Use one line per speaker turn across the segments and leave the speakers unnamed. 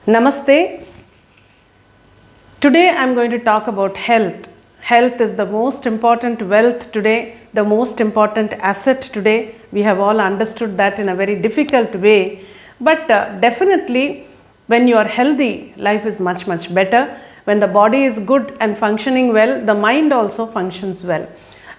Namaste. Today I am going to talk about health. Health is the most important wealth today, the most important asset today. We have all understood that in a very difficult way. But definitely, when you are healthy, life is much better. When the body is good and functioning well, the mind also functions well.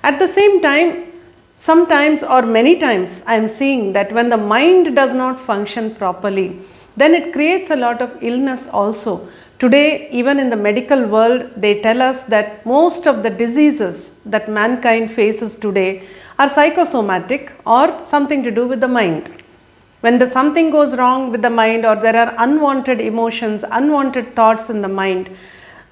At the same time, sometimes or many times I am seeing that when the mind does not function properly, then it creates a lot of illness also. Today, even in the medical world, they tell us that most of the diseases that mankind faces today are psychosomatic or something to do with the mind. When something goes wrong with the mind, or there are unwanted emotions, unwanted thoughts in the mind,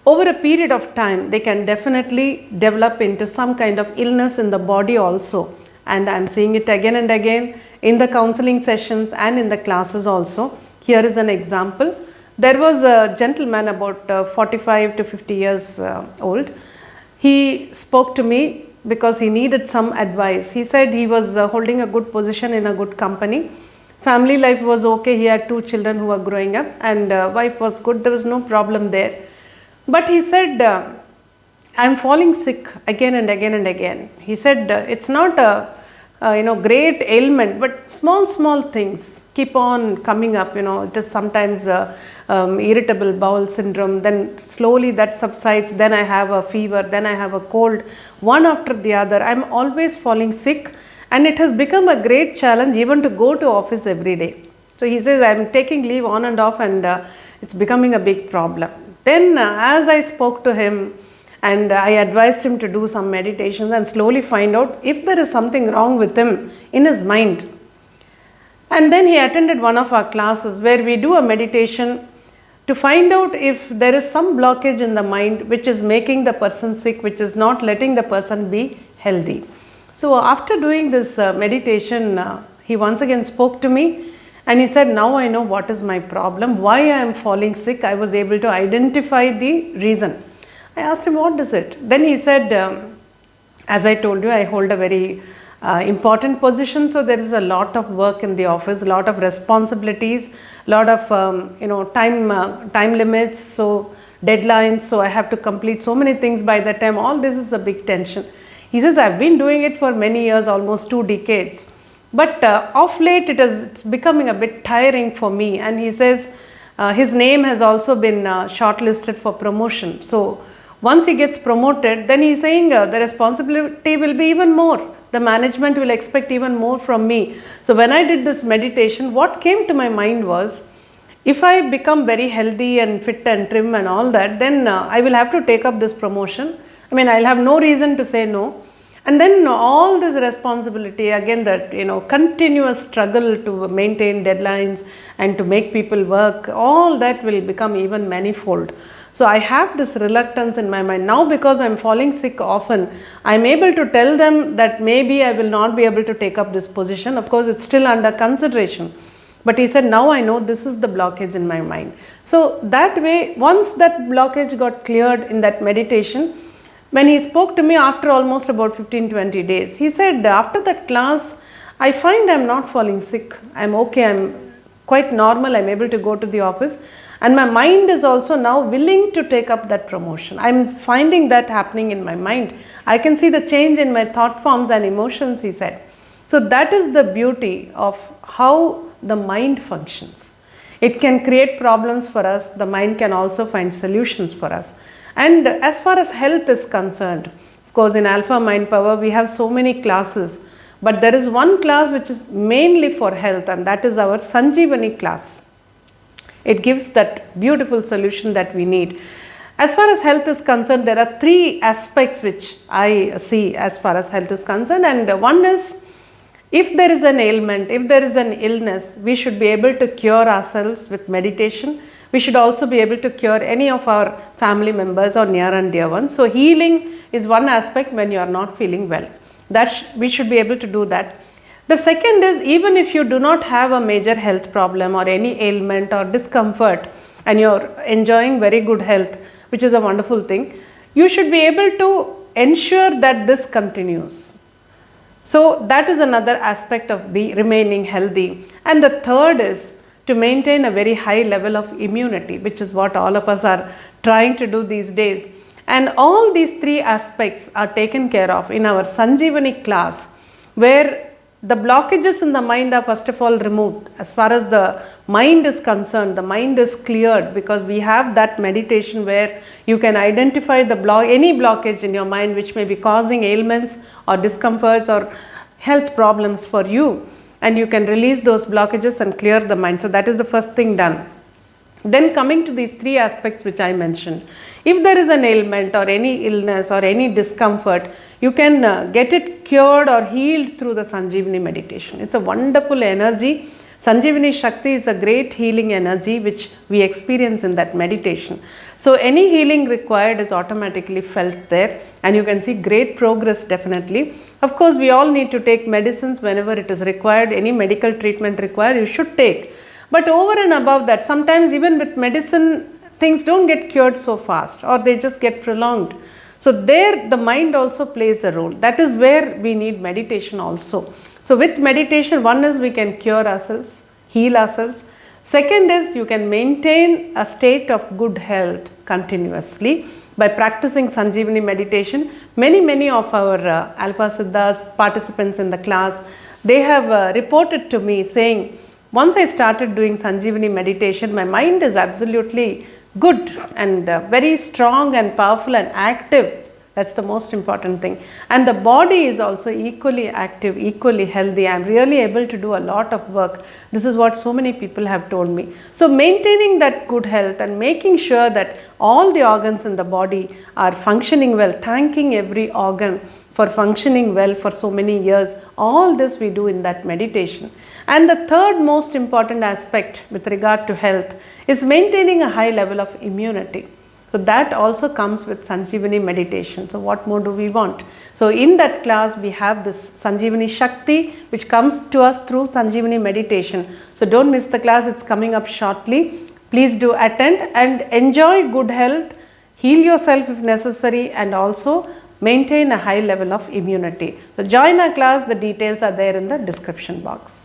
over a period of time, they can definitely develop into some kind of illness in the body also. And I am seeing it again and again in the counseling sessions and in the classes also. Here is an example. There was a gentleman about 45 to 50 years old. He spoke to me because he needed some advice. He said he was holding a good position in a good company. Family life was okay. He had 2 children who were growing up, and wife was good. There was no problem there. But he said, I am falling sick again and again and again. He said, it's not a great ailment, but small things keep on coming up. It is sometimes irritable bowel syndrome, then slowly that subsides, then I have a fever, then I have a cold, one after the other. I am always falling sick, and it has become a great challenge even to go to office every day. So he says, I am taking leave on and off, and it's becoming a big problem. Then as I spoke to him and I advised him to do some meditations and slowly find out if there is something wrong with him in his mind. And then he attended one of our classes where we do a meditation to find out if there is some blockage in the mind which is making the person sick, which is not letting the person be healthy. So after doing this meditation, he once again spoke to me. And he said, now I know what is my problem, why I am falling sick. I was able to identify the reason. I asked him, what is it? Then he said, as I told you, I hold a very important position. So there is a lot of work in the office, a lot of responsibilities, a lot of time limits, so deadlines. So I have to complete so many things by that time. All this is a big tension. He says, I've been doing it for many years, almost 2 decades. But of late it's becoming a bit tiring for me. And he says his name has also been shortlisted for promotion. So once he gets promoted, then he's saying the responsibility will be even more. The management will expect even more from me. So when I did this meditation, what came to my mind was, if I become very healthy and fit and trim and all that, then I will have to take up this promotion. I mean, I'll have no reason to say no. And then all this responsibility, again that continuous struggle to maintain deadlines and to make people work, all that will become even manifold. So I have this reluctance in my mind. Now because I am falling sick often, I am able to tell them that maybe I will not be able to take up this position. Of course, it's still under consideration. But he said, now I know this is the blockage in my mind. So that way, once that blockage got cleared in that meditation, when he spoke to me after almost about 15-20 days, he said, after that class, I find I am not falling sick. I am okay, I am quite normal, I am able to go to the office. And my mind is also now willing to take up that promotion. I am finding that happening in my mind. I can see the change in my thought forms and emotions, he said. So that is the beauty of how the mind functions. It can create problems for us. The mind can also find solutions for us. And as far as health is concerned, of course in Alpha Mind Power we have so many classes, but there is one class which is mainly for health, and that is our Sanjeevani class. It gives that beautiful solution that we need. As far as health is concerned, there are 3 aspects which I see as far as health is concerned, and one is, if there is an ailment, if there is an illness, we should be able to cure ourselves with meditation. We should also be able to cure any of our family members or near and dear ones. So healing is one aspect when you are not feeling well. We should be able to do that. The second is, even if you do not have a major health problem or any ailment or discomfort, and you are enjoying very good health, which is a wonderful thing, you should be able to ensure that this continues. So that is another aspect of remaining healthy. And the third is to maintain a very high level of immunity, which is what all of us are trying to do these days. And all these three aspects are taken care of in our Sanjeevani class, where the blockages in the mind are first of all removed. As far as the mind is concerned, the mind is cleared because we have that meditation where you can identify any blockage in your mind which may be causing ailments or discomforts or health problems for you, and you can release those blockages and clear the mind. So that is the first thing done. Then coming to these three aspects which I mentioned, if there is an ailment or any illness or any discomfort, you can get it cured or healed through the Sanjeevani meditation. It's a wonderful energy. Sanjeevani Shakti is a great healing energy which we experience in that meditation. So any healing required is automatically felt there, and you can see great progress definitely. Of course, we all need to take medicines whenever it is required. Any medical treatment required, you should take. But over and above that, sometimes even with medicine, things don't get cured so fast, or they just get prolonged. So there the mind also plays a role. That is where we need meditation also. So with meditation, one is we can cure ourselves, heal ourselves. Second is you can maintain a state of good health continuously by practicing Sanjeevani meditation. Many of our Alpha Siddhas participants in the class, they have reported to me saying, once I started doing Sanjeevani meditation, my mind is absolutely good and very strong and powerful and active. That's the most important thing. And the body is also equally active, equally healthy. I'm really able to do a lot of work. This is what so many people have told me. So maintaining that good health and making sure that all the organs in the body are functioning well, thanking every organ for functioning well for so many years, all this we do in that meditation. And the third most important aspect with regard to health is maintaining a high level of immunity. So that also comes with Sanjeevani meditation. So what more do we want? So in that class we have this Sanjeevani Shakti which comes to us through Sanjeevani meditation. So don't miss the class, it's coming up shortly. Please do attend and enjoy good health, heal yourself if necessary, and also maintain a high level of immunity. So join our class, the details are there in the description box.